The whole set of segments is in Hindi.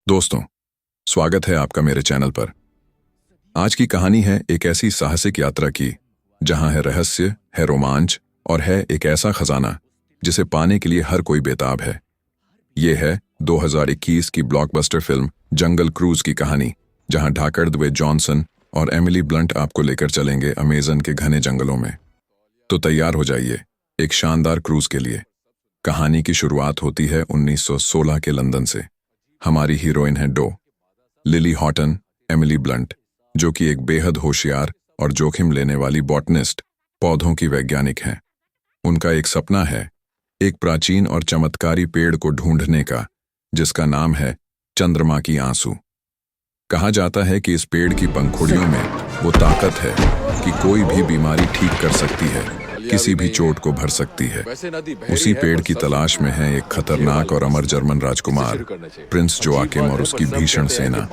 दोस्तों, स्वागत है आपका मेरे चैनल पर। आज की कहानी है एक ऐसी साहसिक यात्रा की जहां है रहस्य, है रोमांच और है एक ऐसा खजाना जिसे पाने के लिए हर कोई बेताब है। ये है 2021 की ब्लॉकबस्टर फिल्म जंगल क्रूज की कहानी, जहां ढाकर द्वे जॉनसन और एमिली ब्लंट आपको लेकर चलेंगे अमेज़न के घने जंगलों में। तो तैयार हो जाइए एक शानदार क्रूज के लिए। कहानी की शुरुआत होती है 1916 के लंदन से। हमारी हीरोइन है डो, लिली हॉटन एमिली ब्लंट, जो कि एक बेहद होशियार और जोखिम लेने वाली बॉटनिस्ट, पौधों की वैज्ञानिक हैं। उनका एक सपना है एक प्राचीन और चमत्कारी पेड़ को ढूंढने का, जिसका नाम है चंद्रमा की आंसू। कहा जाता है कि इस पेड़ की पंखुड़ियों में वो ताकत है कि कोई भी बीमारी ठीक कर सकती है, किसी भी चोट को भर सकती है। उसी पेड़ की तलाश में है एक खतरनाक और अमर जर्मन राजकुमार प्रिंस जोआकिम और उसकी भीषण सेना।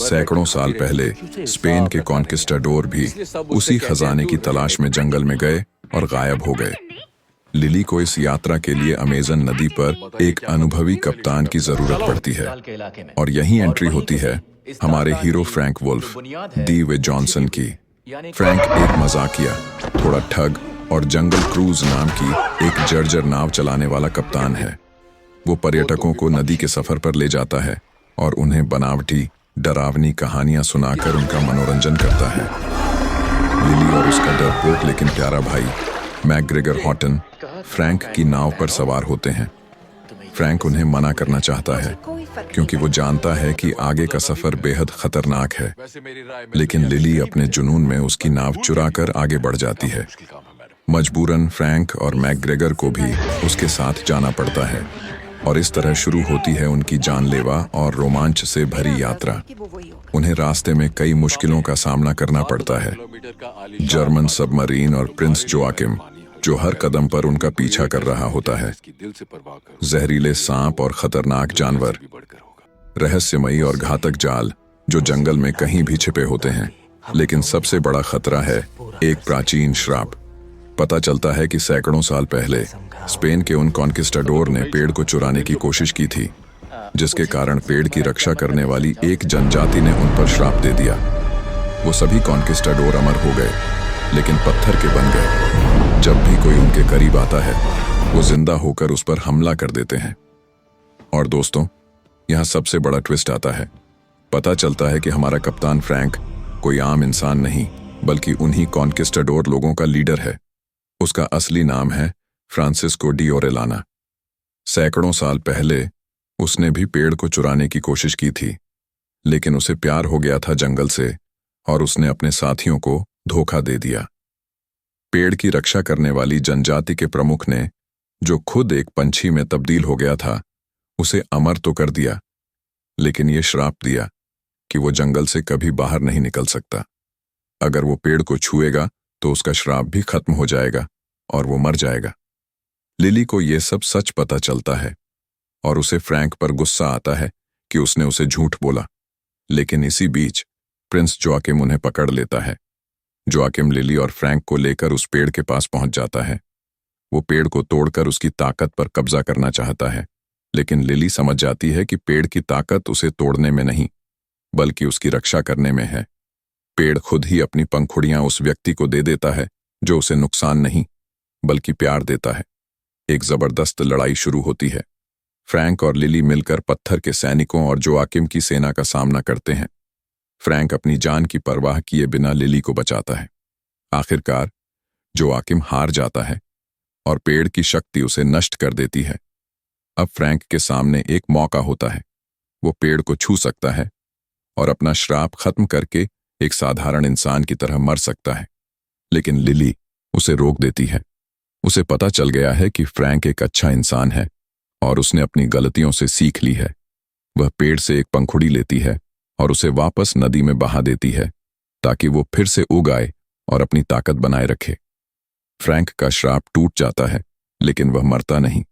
सैकड़ों साल पहले स्पेन के कॉन्किस्टाडोर भी उसी खजाने की तलाश में जंगल में गए और गायब हो गए। लिली को इस यात्रा के लिए अमेज़न नदी पर एक अनुभवी कप्तान की जरूरत पड़ती है, और यहीं एंट्री होती है हमारे hero Frank Wolff Dwayne Johnson की। फ्रैंक एक मजाकिया, थोड़ा ठग और जंगल क्रूज नाम की एक जर्जर नाव चलाने वाला कप्तान है। वो पर्यटकों को नदी के सफर पर ले जाता है और उन्हें बनावटी डरावनी कहानियां सुनाकर उनका मनोरंजन करता है। लिली और उसका डरपोक लेकिन प्यारा भाई मैकग्रेगर हॉटन फ्रैंक की नाव पर सवार होते हैं। फ्रैंक उन्हें मना करना चाहता है क्योंकि वो जानता है कि आगे का सफर बेहद खतरनाक है, लेकिन लिली अपने जुनून में उसकी नाव चुराकर आगे बढ़ जाती है। मजबूरन फ्रैंक और मैकग्रेगर को भी उसके साथ जाना पड़ता है, और इस तरह शुरू होती है उनकी जानलेवा और रोमांच से भरी यात्रा। उन्हें रास्ते में कई मुश्किलों का सामना करना पड़ता है। जर्मन सबमरीन और प्रिंस जोआकिम, जो हर कदम पर उनका पीछा कर रहा होता है। जहरीले सांप और खतरनाक जानवर, रहस्यमयी और घातक जाल जो जंगल में कहीं भी छिपे होते हैं। लेकिन सबसे बड़ा खतरा है एक प्राचीन श्राप। पता चलता है कि सैकड़ों साल पहले स्पेन के उन कॉन्किस्टाडोर ने पेड़ को चुराने की कोशिश की थी, जिसके कारण पेड़ की रक्षा करने वाली एक जनजाति ने उन पर श्राप दे दिया। वो सभी कॉन्किस्टाडोर अमर हो गए, लेकिन पत्थर के बन गए। जब भी कोई उनके करीब आता है, वो जिंदा होकर उस पर हमला कर देते हैं। और दोस्तों, यहाँ सबसे बड़ा ट्विस्ट आता है। पता चलता है कि हमारा कप्तान फ्रैंक कोई आम इंसान नहीं, बल्कि उन्हीं कॉन्किस्टाडोर लोगों का लीडर है। उसका असली नाम है फ्रांसिस्को डी ओरेलाना। सैकड़ों साल पहले उसने भी पेड़ को चुराने की कोशिश की थी, लेकिन उसे प्यार हो गया था जंगल से, और उसने अपने साथियों को धोखा दे दिया। पेड़ की रक्षा करने वाली जनजाति के प्रमुख ने, जो खुद एक पंछी में तब्दील हो गया था, उसे अमर तो कर दिया, लेकिन ये श्राप दिया कि वो जंगल से कभी बाहर नहीं निकल सकता। अगर वो पेड़ को छुएगा तो उसका श्राप भी खत्म हो जाएगा और वो मर जाएगा। लिली को ये सब सच पता चलता है और उसे फ्रैंक पर गुस्सा आता है कि उसने उसे झूठ बोला। लेकिन इसी बीच प्रिंस जोआकिम उन्हें पकड़ लेता है। जोआकिम लिली और फ्रैंक को लेकर उस पेड़ के पास पहुंच जाता है। वो पेड़ को तोड़कर उसकी ताकत पर कब्जा करना चाहता है, लेकिन लिली समझ जाती है कि पेड़ की ताकत उसे तोड़ने में नहीं, बल्कि उसकी रक्षा करने में है। पेड़ खुद ही अपनी पंखुड़ियां उस व्यक्ति को दे देता है जो उसे नुकसान नहीं, बल्कि प्यार देता है। एक जबरदस्त लड़ाई शुरू होती है। फ्रैंक और लिली मिलकर पत्थर के सैनिकों और जोआकिम की सेना का सामना करते हैं। फ्रैंक अपनी जान की परवाह किए बिना लिली को बचाता है। आखिरकार जोआकिम हार जाता है और पेड़ की शक्ति उसे नष्ट कर देती है। अब फ्रैंक के सामने एक मौका होता है। वो पेड़ को छू सकता है और अपना श्राप खत्म करके एक साधारण इंसान की तरह मर सकता है, लेकिन लिली उसे रोक देती है। उसे पता चल गया है कि फ्रैंक एक अच्छा इंसान है और उसने अपनी गलतियों से सीख ली है। वह पेड़ से एक पंखुड़ी लेती है और उसे वापस नदी में बहा देती है, ताकि वो फिर से उग आए और अपनी ताकत बनाए रखे। फ्रैंक का श्राप टूट जाता है, लेकिन वह मरता नहीं।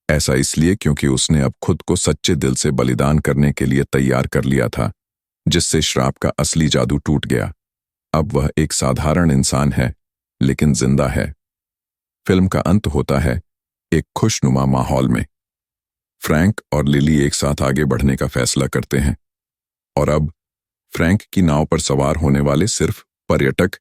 ऐसा इसलिए क्योंकि उसने अब खुद को सच्चे दिल से बलिदान करने के लिए तैयार कर लिया था, जिससे श्राप का असली जादू टूट गया। अब वह एक साधारण इंसान है, लेकिन जिंदा है। फिल्म का अंत होता है एक खुशनुमा माहौल में। फ्रैंक और लिली एक साथ आगे बढ़ने का फैसला करते हैं। और अब फ्रैंक की नाव पर सवार होने वाले सिर्फ पर्यटक